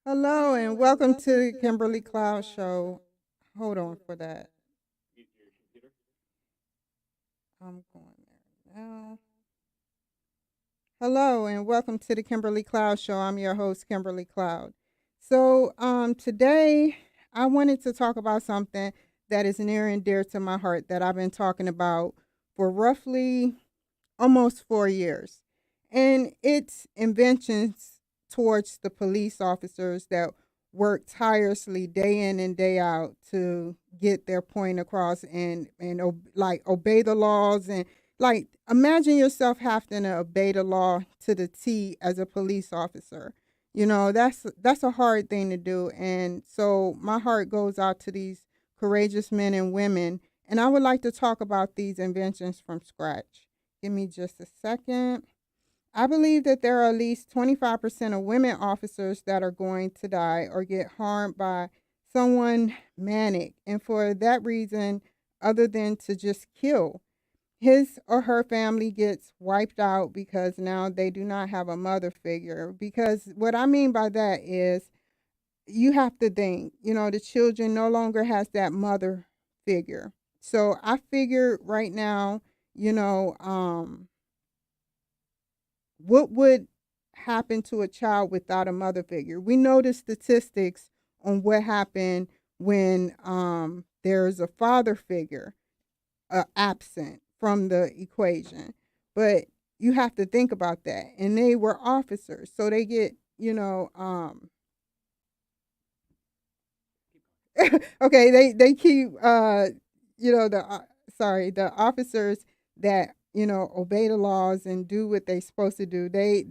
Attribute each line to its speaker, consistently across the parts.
Speaker 1: Hello and welcome to the Kimberly Cloud Show. Hold on for that. I'm going there now. Hello and welcome to the Kimberly Cloud Show. I'm your host, Kimberly Cloud. Today I wanted to talk about something that is near and dear to my heart that I've been talking about for roughly almost 4 years. And it's inventions towards the police officers that work tirelessly day in and day out to get their point across and obey the laws and like imagine yourself having to obey the law to the T as a police officer. That's a hard thing to do, and so my heart goes out to these courageous men and women, and I would like to talk about these inventions from scratch. Give me just a second. I believe that there are at least 25% of women officers that are going to die or get harmed by someone manic, and for that reason, other than to just kill, his or her family gets wiped out because now they do not have a mother figure. Because what I mean by that is you have to think, the children no longer has that mother figure. So I figure right now, you know, what would happen to a child without a mother figure? We know the statistics on what happened when there's a father figure absent from the equation. But you have to think about that. And they were officers, so they get, okay, they keep the officers that obey the laws and do what they supposed to do. They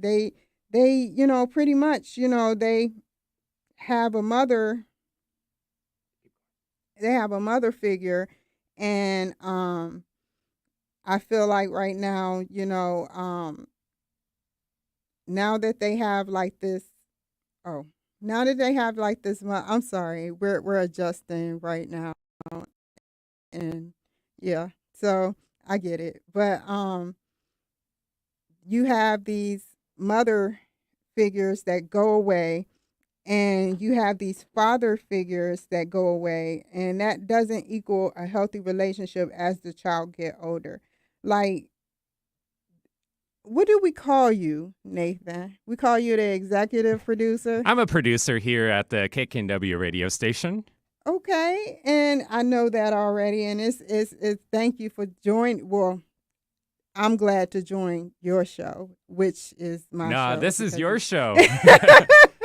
Speaker 1: pretty much they have a mother figure, and I feel like right now, now that they have like this, oh, now that they have like this, I'm sorry, we're adjusting right now, and yeah, so I get it, but you have these mother figures that go away, and you have these father figures that go away, and that doesn't equal a healthy relationship as the child get older. Like, what do we call you, Nathan? We call you the executive producer.
Speaker 2: I'm a producer here at the KKNW radio station.
Speaker 1: Okay, and I know that already, and it's thank you for joining. Well, I'm glad to join your show, which is my
Speaker 2: Nah,
Speaker 1: show.
Speaker 2: this is
Speaker 1: because
Speaker 2: your
Speaker 1: it's-
Speaker 2: show.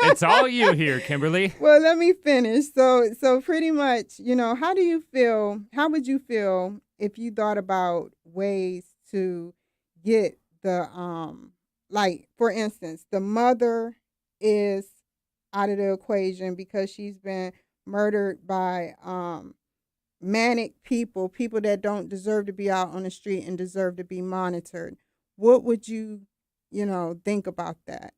Speaker 2: It's all you here, Kimberly.
Speaker 1: Well, let me finish. So pretty much, how do you feel? How would you feel if you thought about ways to get the like for instance, the mother is out of the equation because she's been murdered by manic people that don't deserve to be out on the street and deserve to be monitored. What would you, think about that?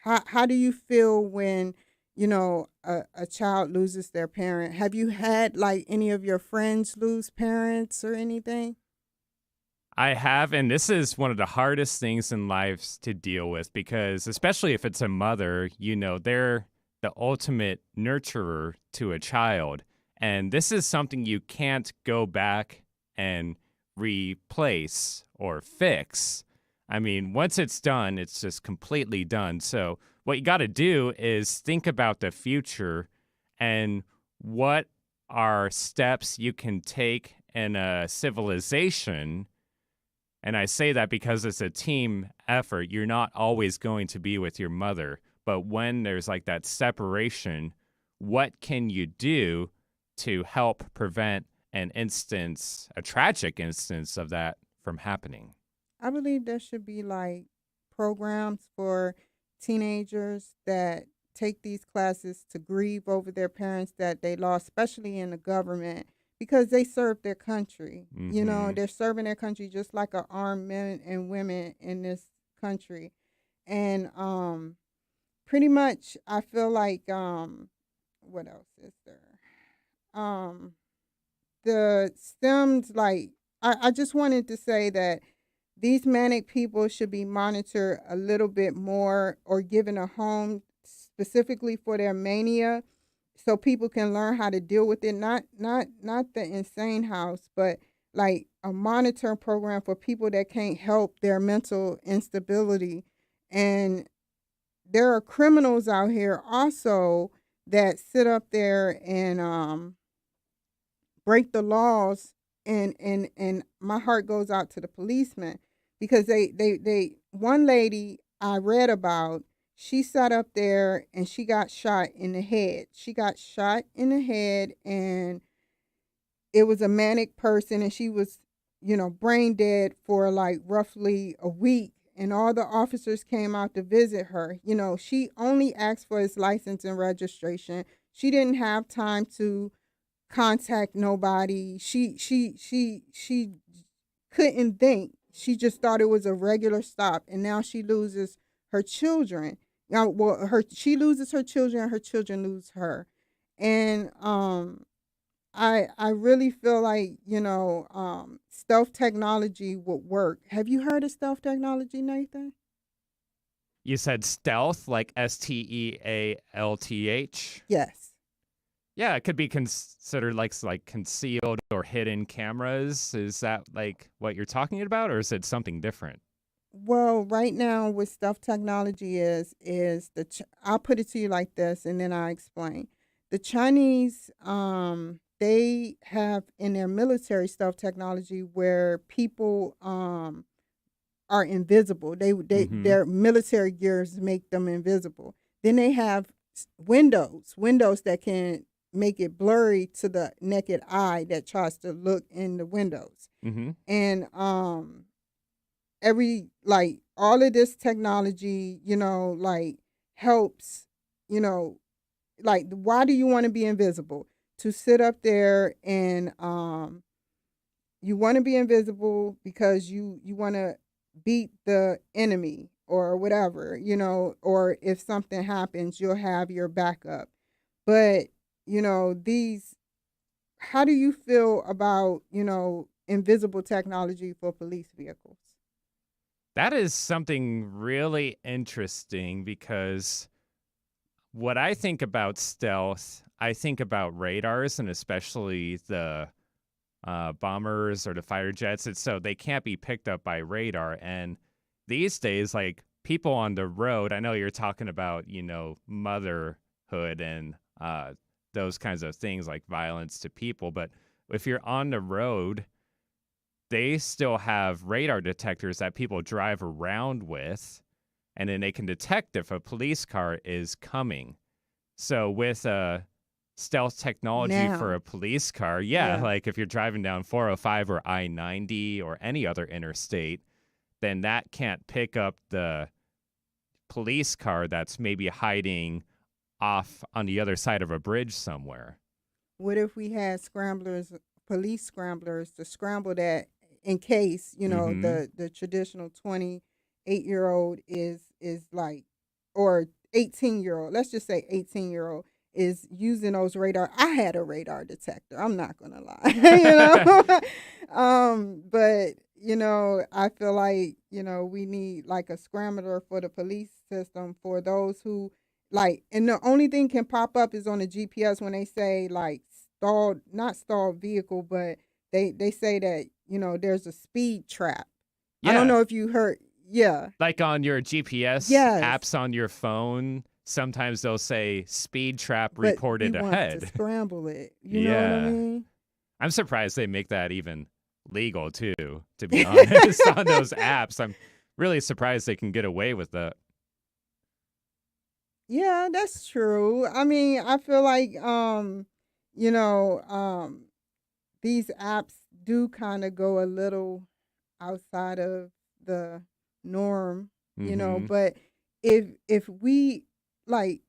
Speaker 1: How do you feel when, a child loses their parent? Have you had like any of your friends lose parents or anything?
Speaker 2: I have, and this is one of the hardest things in life to deal with because, especially if it's a mother, they're the ultimate nurturer to a child. And this is something you can't go back and replace or fix. I mean, once it's done, it's just completely done. So, what you got to do is think about the future and what are steps you can take in a civilization. And I say that because it's a team effort. You're not always going to be with your mother. But when there's like that separation, what can you do to help prevent a tragic instance of that from happening?
Speaker 1: I believe there should be like programs for teenagers that take these classes to grieve over their parents that they lost, especially in the government, because they serve their country.
Speaker 2: Mm-hmm.
Speaker 1: They're serving their country just like our armed men and women in this country. And pretty much I feel like what else is there? Um the stems like I just wanted to say that these manic people should be monitored a little bit more or given a home specifically for their mania, so people can learn how to deal with it. Not the insane house, but like a monitoring program for people that can't help their mental instability. And there are criminals out here also that sit up there and break the laws, and my heart goes out to the policemen, because they one lady I read about, she sat up there and she got shot in the head. She got shot in the head, and it was a manic person, and she was, brain dead for like roughly a week. And all the officers came out to visit her. She only asked for his license and registration. She didn't have time to contact nobody. She couldn't think. She just thought it was a regular stop, and now she loses her children. Now, well, she loses her children, and her children lose her. And I really feel like, stealth technology would work. Have you heard of stealth technology, Nathan?
Speaker 2: You said stealth, like STEALTH?
Speaker 1: Yes.
Speaker 2: Yeah, it could be considered like concealed or hidden cameras. Is that like what you're talking about, or is it something different?
Speaker 1: Well, right now, what stealth technology is I'll put it to you like this, and then I'll explain. The Chinese, they have in their military stealth technology where people are invisible.
Speaker 2: Mm-hmm.
Speaker 1: Their military gears make them invisible. Then they have windows that can make it blurry to the naked eye that tries to look in the windows.
Speaker 2: Mm-hmm.
Speaker 1: And like all of this technology, like helps, like, why do you want to be invisible? To sit up there and you want to be invisible because you want to beat the enemy or whatever, or if something happens, you'll have your backup. But, these how do you feel about, invisible technology for police vehicles?
Speaker 2: That is something really interesting because what I think about stealth, I think about radars and especially the bombers or the fighter jets. It's so they can't be picked up by radar. And these days, like people on the road, I know you're talking about, motherhood and those kinds of things like violence to people. But if you're on the road, they still have radar detectors that people drive around with, and then they can detect if a police car is coming. So with stealth technology for
Speaker 1: Now,
Speaker 2: a police car, yeah,
Speaker 1: yeah.
Speaker 2: like if you're driving down 405 or I-90 or any other interstate, then that can't pick up the police car that's maybe hiding off on the other side of a bridge somewhere.
Speaker 1: What if we had scramblers, police scramblers, to scramble that in case,
Speaker 2: Mm-hmm.
Speaker 1: the traditional 28-year-old is like, or 18-year-old, let's just say 18-year-old is using those radar. I had a radar detector. I'm not gonna lie, but I feel like we need like a scrambler for the police system for those who like, and the only thing can pop up is on the GPS when they say like stalled, not stalled vehicle, but they say that there's a speed trap. I don't
Speaker 2: Yeah.
Speaker 1: know if you heard. Yeah.
Speaker 2: Like on your GPS
Speaker 1: Yes.
Speaker 2: apps on your phone, sometimes they'll say speed trap
Speaker 1: But we
Speaker 2: reported
Speaker 1: want to
Speaker 2: ahead.
Speaker 1: scramble it. You know what I
Speaker 2: Yeah.
Speaker 1: mean?
Speaker 2: I'm surprised they make that even legal too, to be honest, on those apps. I'm really surprised they can get away with that.
Speaker 1: Yeah, that's true. I mean, I feel like you know, these apps do kind of go a little outside of the norm,
Speaker 2: Mm-hmm.
Speaker 1: but if we like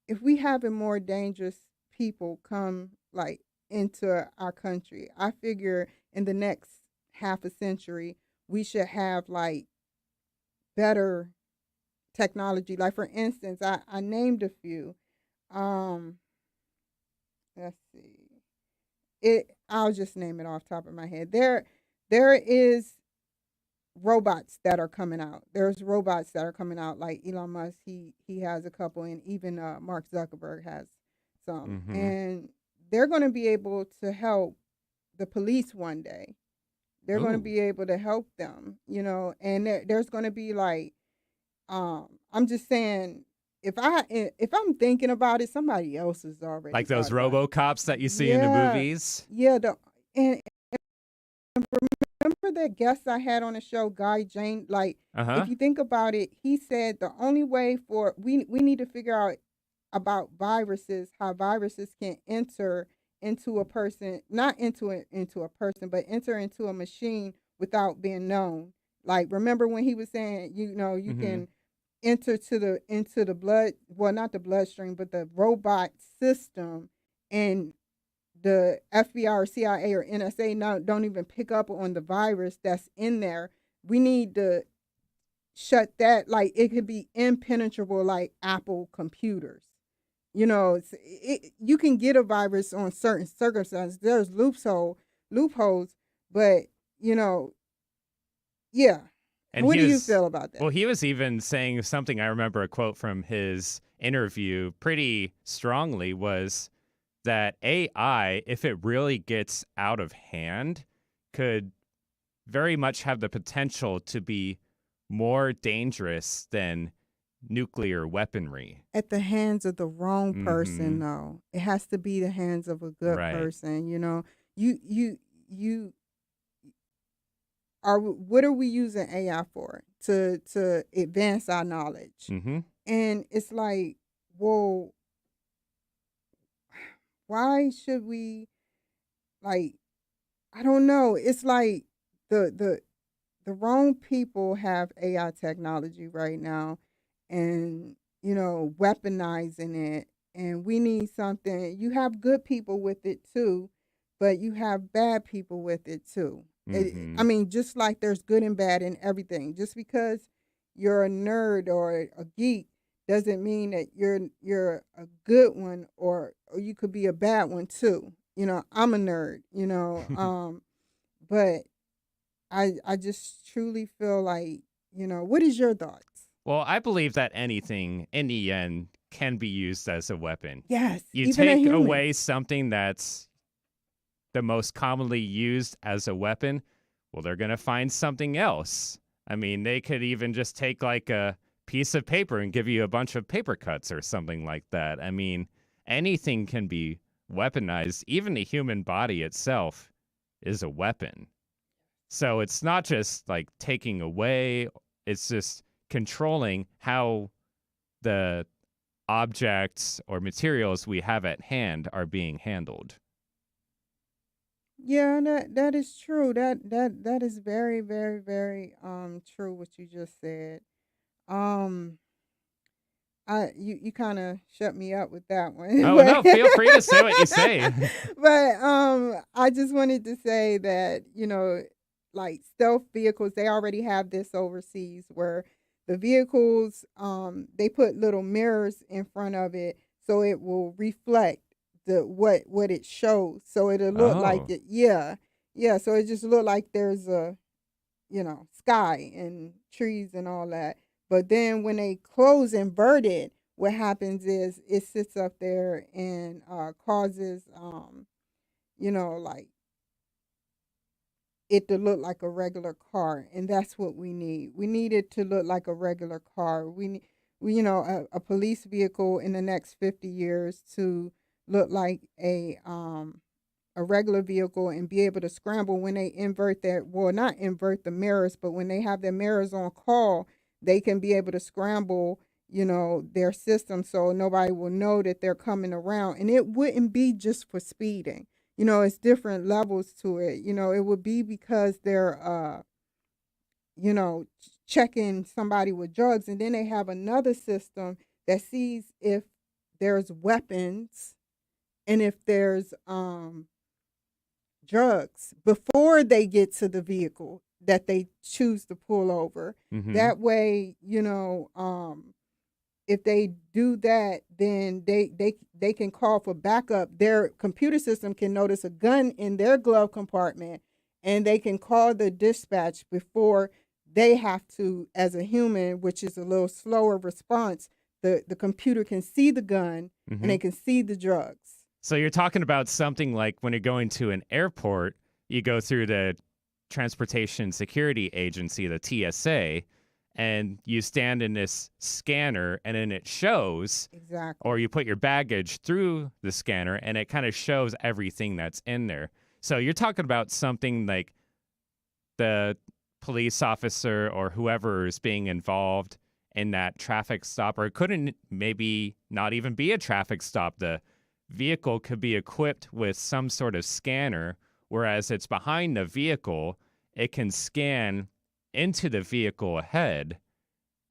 Speaker 1: if we having more dangerous people come like into our country, I figure in the next half a century we should have like better technology. Like for instance, I named a few. Um let's see. I'll just name it off top of my head. There is robots that are coming out. There's robots that are coming out, like Elon Musk. He has a couple, and even Mark Zuckerberg has some,
Speaker 2: Mm-hmm.
Speaker 1: and they're going to be able to help the police one day. They're going to
Speaker 2: Ooh.
Speaker 1: be able to help them, and there's going to be like, I'm just saying, if I'm thinking about it, somebody else has already
Speaker 2: Like those
Speaker 1: thought about it.
Speaker 2: RoboCops that you see in the
Speaker 1: Yeah,
Speaker 2: movies?
Speaker 1: yeah. And remember that guest I had on the show, Guy Jane? Like,
Speaker 2: Uh-huh.
Speaker 1: if you think about it, he said the only way for we need to figure out about viruses, how viruses can enter into a person, not into a person, but enter into a machine without being known. Like, remember when he was saying, you
Speaker 2: Mm-hmm.
Speaker 1: can enter into the blood, well, not the bloodstream, but the robot system, and the FBI or CIA or NSA now don't even pick up on the virus that's in there. We need to shut that. Like, it could be impenetrable, like Apple computers. You can get a virus on certain circumstances. There's loopholes, but you know, yeah.
Speaker 2: And
Speaker 1: What
Speaker 2: he
Speaker 1: do you
Speaker 2: was,
Speaker 1: feel about
Speaker 2: well,
Speaker 1: that?
Speaker 2: he was even saying something. I remember a quote from his interview pretty strongly was that AI, if it really gets out of hand, could very much have the potential to be more dangerous than nuclear weaponry.
Speaker 1: At the hands of the wrong
Speaker 2: Mm-hmm.
Speaker 1: person, though. It has to be the hands of a good
Speaker 2: Right.
Speaker 1: person. You are. What are we using AI for? To advance our knowledge.
Speaker 2: Mm-hmm.
Speaker 1: And it's like, well, why should we, like, I don't know. It's like the the wrong people have AI technology right now, and weaponizing it, and we need something. You have good people with it too, but you have bad people with it too. I
Speaker 2: Mm-hmm.
Speaker 1: mean, just like there's good and bad in everything. Just because you're a nerd or a geek doesn't mean that you're a good one, or you could be a bad one too. I'm a nerd, but I just truly feel like, what is your thoughts?
Speaker 2: Well, I believe that anything in the end can be used as a weapon.
Speaker 1: Yes,
Speaker 2: You
Speaker 1: even a
Speaker 2: take
Speaker 1: human.
Speaker 2: away something that's the most commonly used as a weapon, well, they're going to find something else. I mean, they could even just take like a piece of paper and give you a bunch of paper cuts or something like that. I mean, anything can be weaponized. Even the human body itself is a weapon. So it's not just like taking away, it's just controlling how the objects or materials we have at hand are being handled.
Speaker 1: Yeah, that is true. That is very, very, very true what you just said. Um you kind of shut me up with that one.
Speaker 2: Oh, no, feel free to say what you say.
Speaker 1: But I just wanted to say that, like stealth vehicles, they already have this overseas where the vehicles, they put little mirrors in front of it so it will reflect the what it shows. So it'll look like
Speaker 2: Oh.
Speaker 1: it, yeah. Yeah, so it just look like there's a, sky and trees and all that. But then when they close inverted, what happens is it sits up there and causes, like it to look like a regular car, and that's what we need. We need it to look like a regular car. We need, a police vehicle in the next 50 years to look like a regular vehicle and be able to scramble when they invert that, well, not invert the mirrors, but when they have their mirrors on call, they can be able to scramble, their system so nobody will know that they're coming around. And it wouldn't be just for speeding. It's different levels to it. It would be because they're you know, checking somebody with drugs, and then they have another system that sees if there's weapons and if there's drugs before they get to the vehicle that they choose to pull over.
Speaker 2: Mm-hmm.
Speaker 1: That way, if they do that, then they can call for backup. Their computer system can notice a gun in their glove compartment, and they can call the dispatch before they have to, as a human, which is a little slower response, the computer can see the gun and
Speaker 2: Hmm.
Speaker 1: they can see the drugs.
Speaker 2: So you're talking about something like when you're going to an airport, you go through the Transportation Security Agency, the TSA, and you stand in this scanner and then it shows, or
Speaker 1: Exactly.
Speaker 2: you put your baggage through the scanner and it kind of shows everything that's in there. So you're talking about something like the police officer or whoever is being involved in that traffic stop, or it couldn't maybe not even be a traffic stop. The vehicle could be equipped with some sort of scanner, whereas it's behind the vehicle, it can scan into the vehicle ahead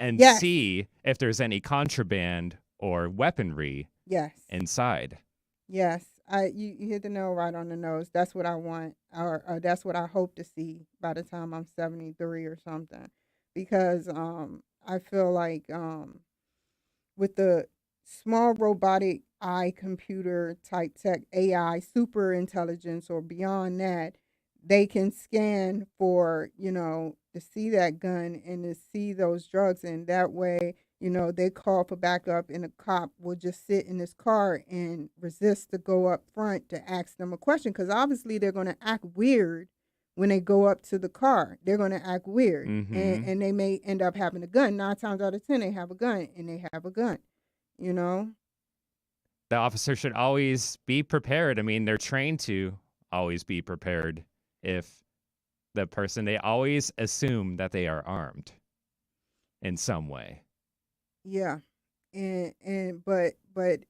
Speaker 2: and
Speaker 1: Yes.
Speaker 2: see if there's any contraband or weaponry
Speaker 1: Yes.
Speaker 2: inside.
Speaker 1: Yes. You hit the nail right on the nose. That's what I want, or that's what I hope to see by the time I'm 73 or something, because I feel like with the small robotic eye computer type tech AI super intelligence or beyond that, they can scan for, to see that gun and to see those drugs. And that way, they call for backup and a cop will just sit in his car and resist to go up front to ask them a question. Because obviously they're going to act weird when they go up to the car. They're going to act weird,
Speaker 2: Mm-hmm.
Speaker 1: and they may end up having a gun. 9 times out of 10, they have a gun, and they have a gun, you know?
Speaker 2: The officer should always be prepared. I mean, they're trained to always be prepared. If they always assume that they are armed in some way.
Speaker 1: Yeah. But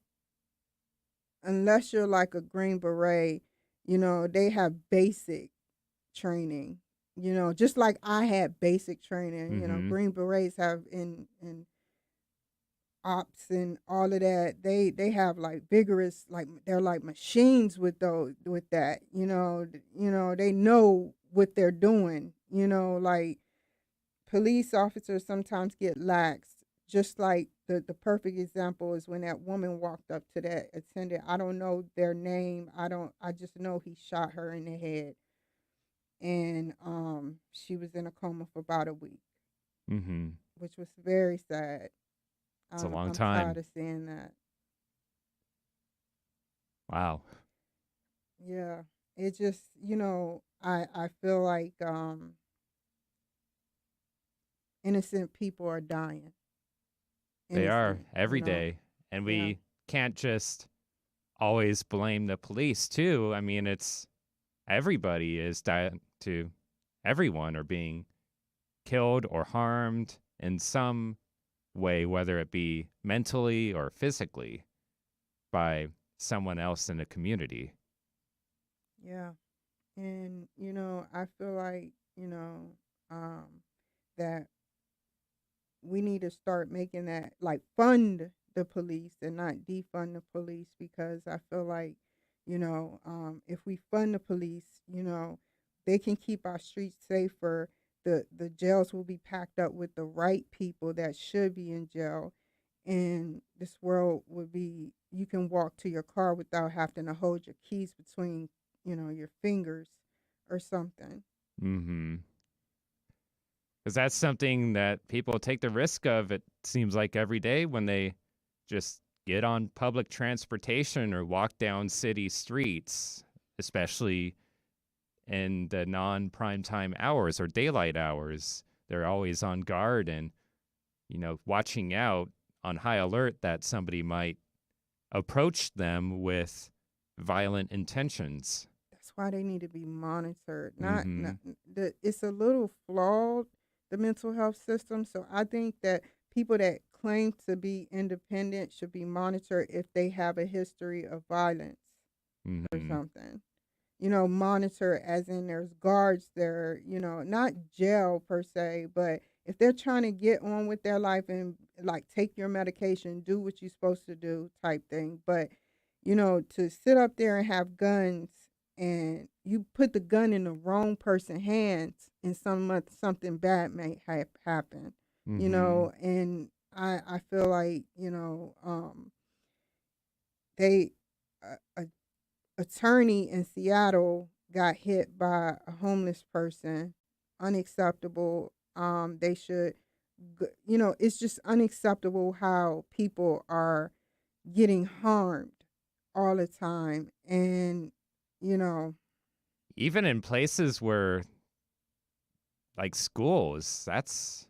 Speaker 1: unless you're like a Green Beret, they have basic training. Just like I had basic training,
Speaker 2: Mm-hmm.
Speaker 1: Green Berets have in ops and all of that. They have like vigorous, like they're like machines with that. They know what they're doing. Like police officers sometimes get lax. Just like the perfect example is when that woman walked up to that attendant. I don't know their name. I just know he shot her in the head. And she was in a coma for about a week,
Speaker 2: Mm-hmm.
Speaker 1: which was very sad.
Speaker 2: It's a long
Speaker 1: I'm tired
Speaker 2: time.
Speaker 1: of seeing that.
Speaker 2: Wow.
Speaker 1: Yeah. It just, I feel like innocent people are dying.
Speaker 2: They are
Speaker 1: Innocent,
Speaker 2: every day. And
Speaker 1: Yeah.
Speaker 2: we can't just always blame the police, too. I mean, it's everybody is dying to everyone or being killed or harmed in some way, whether it be mentally or physically by someone else in the community.
Speaker 1: Yeah. And, I feel like, um that we need to start making that like fund the police and not defund the police, because I feel like, if we fund the police, they can keep our streets safer. The jails will be packed up with the right people that should be in jail, and this world would be, you can walk to your car without having to hold your keys between, your fingers or something.
Speaker 2: Mm-hmm. Because that's something that people take the risk of, it seems like every day when they just get on public transportation or walk down city streets, especially in the non primetime hours or daylight hours. They're always on guard and, watching out on high alert that somebody might approach them with violent intentions.
Speaker 1: That's why they need to be monitored.
Speaker 2: Mm-hmm.
Speaker 1: It's a little flawed, the mental health system. So I think that people that claim to be independent should be monitored if they have a history of violence or
Speaker 2: Mm-hmm.
Speaker 1: something. Monitor as in there's guards there, not jail per se, but if they're trying to get on with their life and like take your medication, do what you're supposed to do type thing. But, to sit up there and have guns and you put the gun in the wrong person's hands and something bad may happen,
Speaker 2: Mm-hmm.
Speaker 1: and I feel like, they, a attorney in Seattle got hit by a homeless person. Unacceptable. They should, it's just unacceptable how people are getting harmed all the time. And, you know,
Speaker 2: Even in places where, like schools, that's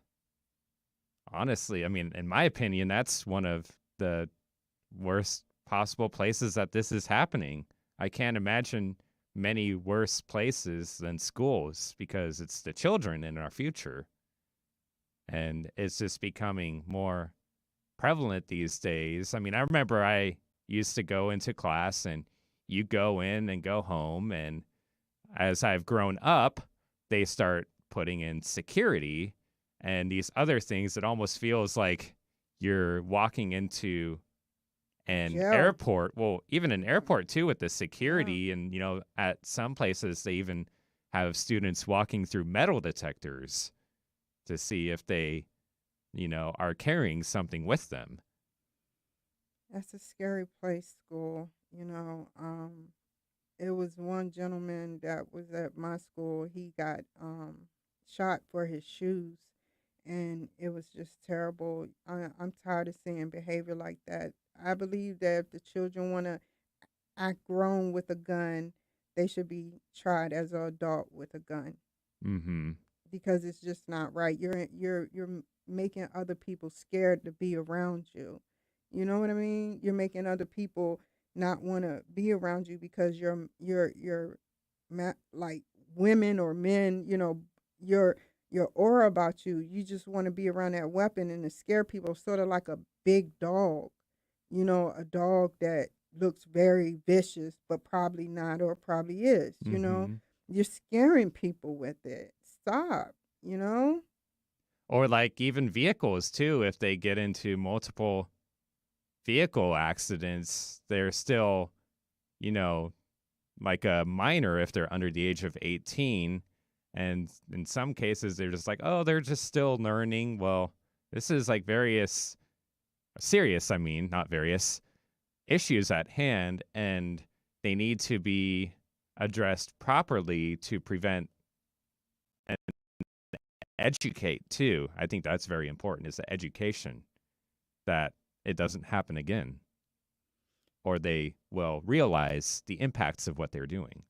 Speaker 2: honestly, I mean, in my opinion, that's one of the worst possible places that this is happening. I can't imagine many worse places than schools because it's the children in our future. And it's just becoming more prevalent these days. I mean, I remember I used to go into class and you go in and go home. And as I've grown up, they start putting in security and these other things. It almost feels like you're walking into an
Speaker 1: jail.
Speaker 2: airport. Well, even an airport too, with the
Speaker 1: Yeah.
Speaker 2: security. And, at some places, they even have students walking through metal detectors to see if they, are carrying something with them.
Speaker 1: That's a scary place, school. It was one gentleman that was at my school. He got shot for his shoes, and it was just terrible. I'm tired of seeing behavior like that. I believe that if the children want to act grown with a gun, they should be tried as an adult with a gun,
Speaker 2: Mm-hmm.
Speaker 1: because it's just not right. You're making other people scared to be around you. You know what I mean? You're making other people not want to be around you because like women or men, your your aura about you. You just want to be around that weapon and to scare people, sort of like a big dog. A dog that looks very vicious but probably not, or probably is.
Speaker 2: Mm-hmm.
Speaker 1: You're scaring people with it. Stop, you know?
Speaker 2: Or like even vehicles too, if they get into multiple vehicle accidents, they're still, you know, like a minor if they're under the age of 18. And in some cases, they're just like, oh, they're just still learning. Well, this is like various serious, I mean, not various issues at hand, and they need to be addressed properly to prevent and educate too. I think that's very important is the education that it doesn't happen again, or they will realize the impacts of what they're doing.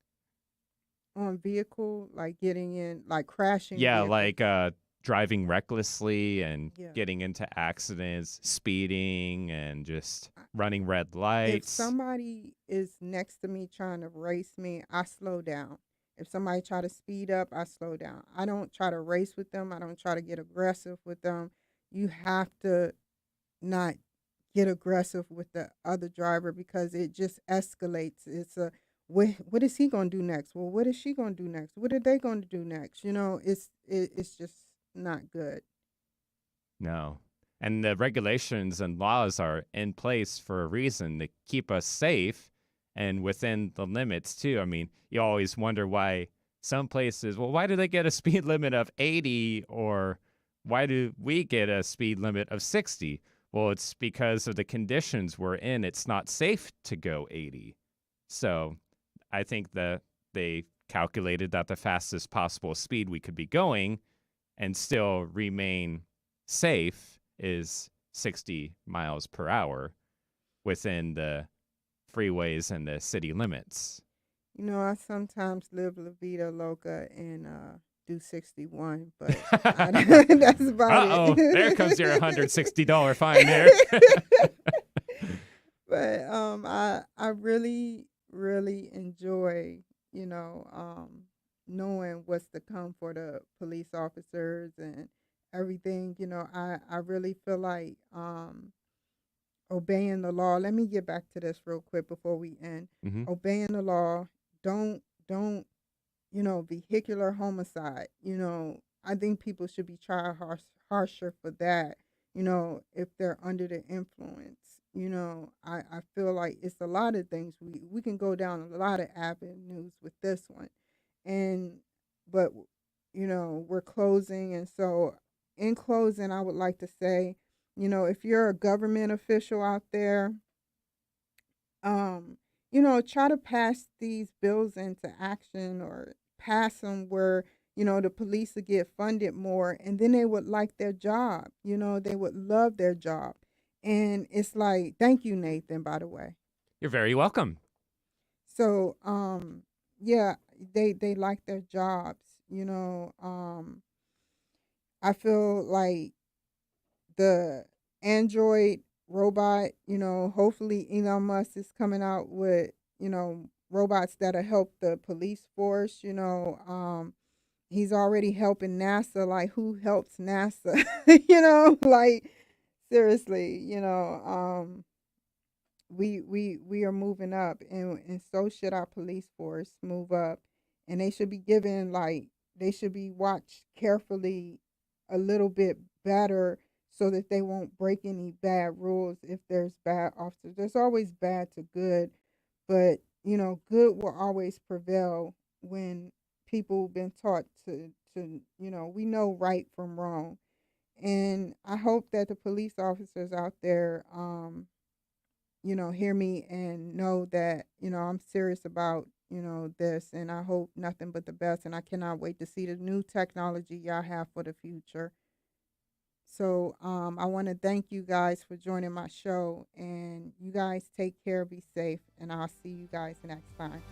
Speaker 1: On vehicle, like getting in, like crashing
Speaker 2: Yeah,
Speaker 1: vehicles.
Speaker 2: like driving recklessly and
Speaker 1: Yeah.
Speaker 2: getting into accidents, speeding, and just
Speaker 1: I-
Speaker 2: running red
Speaker 1: If
Speaker 2: lights.
Speaker 1: somebody is next to me trying to race me, I slow down. If somebody try to speed up, I slow down. I don't try to race with them. I don't try to get aggressive with them. You have to not get aggressive with the other driver, because it just escalates. It's a, what is he going to do next? Well, what is she going to do next? What are they going to do next? It's just not good.
Speaker 2: No. And the regulations and laws are in place for a reason to keep us safe and within the limits, too. I mean, you always wonder why some places, well, why do they get a speed limit of 80 or why do we get a speed limit of 60? Well, it's because of the conditions we're in. It's not safe to go 80. So I think that they calculated that the fastest possible speed we could be going and still remain safe is 60 miles per hour within the freeways and the city limits.
Speaker 1: I sometimes live La Vida Loca and do 61, but
Speaker 2: Uh
Speaker 1: that's about
Speaker 2: oh, there comes your
Speaker 1: it.
Speaker 2: $160 fine there.
Speaker 1: But I really really enjoy, you know um knowing what's to come for the police officers and everything. I really feel like obeying the law. Let me get back to this real quick before we end.
Speaker 2: Hmm.
Speaker 1: Obeying the law. Don't vehicular homicide. I think people should be tried harsher for that. If they're under the influence. I feel like it's a lot of things. We can go down a lot of avenues with this one. And, but, we're closing. And so, in closing, I would like to say, if you're a government official out there, um, try to pass these bills into action, or pass them where the police would get funded more, and then they would like their job. They would love their job. And it's like, thank you, Nathan, by the way.
Speaker 2: You're very welcome.
Speaker 1: So, yeah, they like their jobs. I feel like the Android robot, hopefully Elon Musk is coming out with, robots that'll help the police force. He's already helping NASA. Like, who helps NASA? Like, seriously, we are moving up, and so should our police force move up, and they should be given, like, they should be watched carefully a little bit better, so that they won't break any bad rules. If there's bad officers, there's always bad to good, but good will always prevail when people been taught to we know right from wrong. And I hope that the police officers out there hear me and know that, I'm serious about, this, and I hope nothing but the best, and I cannot wait to see the new technology y'all have for the future. So I want to thank you guys for joining my show, and you guys take care, be safe, and I'll see you guys next time.